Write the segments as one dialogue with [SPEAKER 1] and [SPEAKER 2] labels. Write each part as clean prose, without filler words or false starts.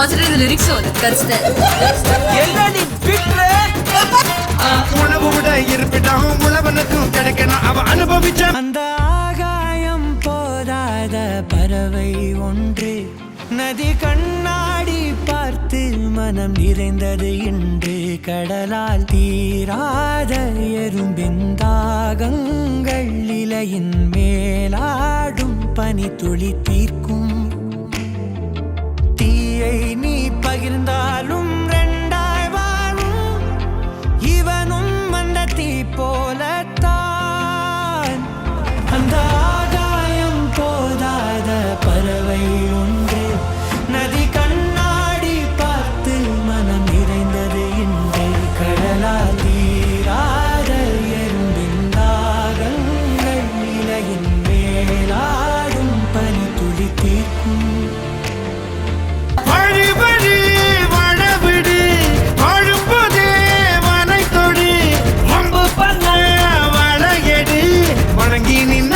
[SPEAKER 1] concentrate on the lyrics so that's that.
[SPEAKER 2] என்னடி betray
[SPEAKER 3] உணவு விட இருப்பிட்டான் உழவனுக்கும் கிடைக்கணும் அவ அனுபவிச்ச
[SPEAKER 4] அந்த ஆகாயம் போதாத பறவை ஒன்று நதி கண்ணாடி பார்த்து மனம் நிறைந்தது இன்று கடலால் தீராத எறும்பின் தாகங்கள் இலையின் மேலாடும் பனி துளி தீர்க்கும் தீயை நீ பகிர்ந்தாலும் ரெண்டாய் வாழும் இவனும் அந்த தீ போலத்தான் அந்த ஆகாயம் போதாத பறவை ஒன்று நதி கண்ணாடி பார்த்து மனம் நிறைந்தது இன்று கடலால் தீராத எறும்பின் தாகங்கள் இலையின் மேலாடும் பனி துளி தீர்க்கும்
[SPEAKER 3] வழி வழி வளவிடு வாழும்போதே வனை தொடு வம்பு பண்ண வளையடு வணங்கி நின்ன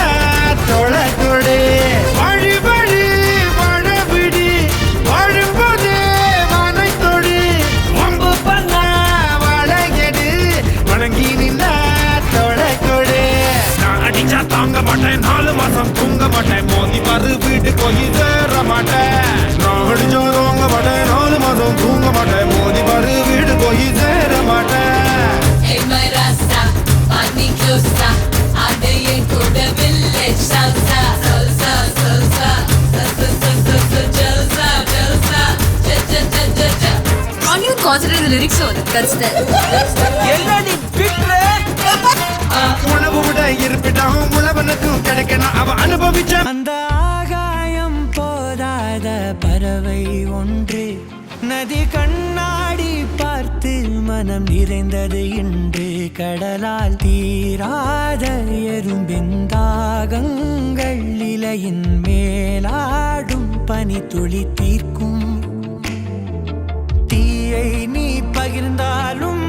[SPEAKER 3] தொலை தொடு வழி வழி வளவிடு வாழும்போதே வனை தொடு வம்பு பண்ண வளையடு வணங்கி நின்ன தொலை தொடு நான் அடிச்சா தாங்க மாட்டேன் 4 மாசம் தூங்க மாட்டேன் மோதி பாரு வீட்டு போய் சேர மாட்டேன் நான் அடிச்சா தாங்க மாட்டேன் 4 மாசம் தூங்க மாட்டேன் மோதி பாரு வீடு போய் சேர மாட்டேன்
[SPEAKER 1] Hey my rasta, money closer. Ade en kuda village salsa, salsa, salsa, salsa, salsa, salsa, salsa, ja ja ja ja ja. Can't you concentrate on the lyrics so that's that.
[SPEAKER 2] என்னடி பிட்ரே
[SPEAKER 3] உணவு விட இருப்பிட்டான் உழவனுக்கும் கிடைக்கணும் அவ அனுபவிச்ச
[SPEAKER 4] அந்த ஆகாயம் போதாத பறவை ஒன்று நதி கண்ணாடி பார்த்து மனம் நிறைந்தது இன்று கடலால் தீராத எறும்பின் தாகங்கள் இலையின் மேலாடும் பனி துளி தீர்க்கும் தீயை நீ பகிர்ந்தாலும்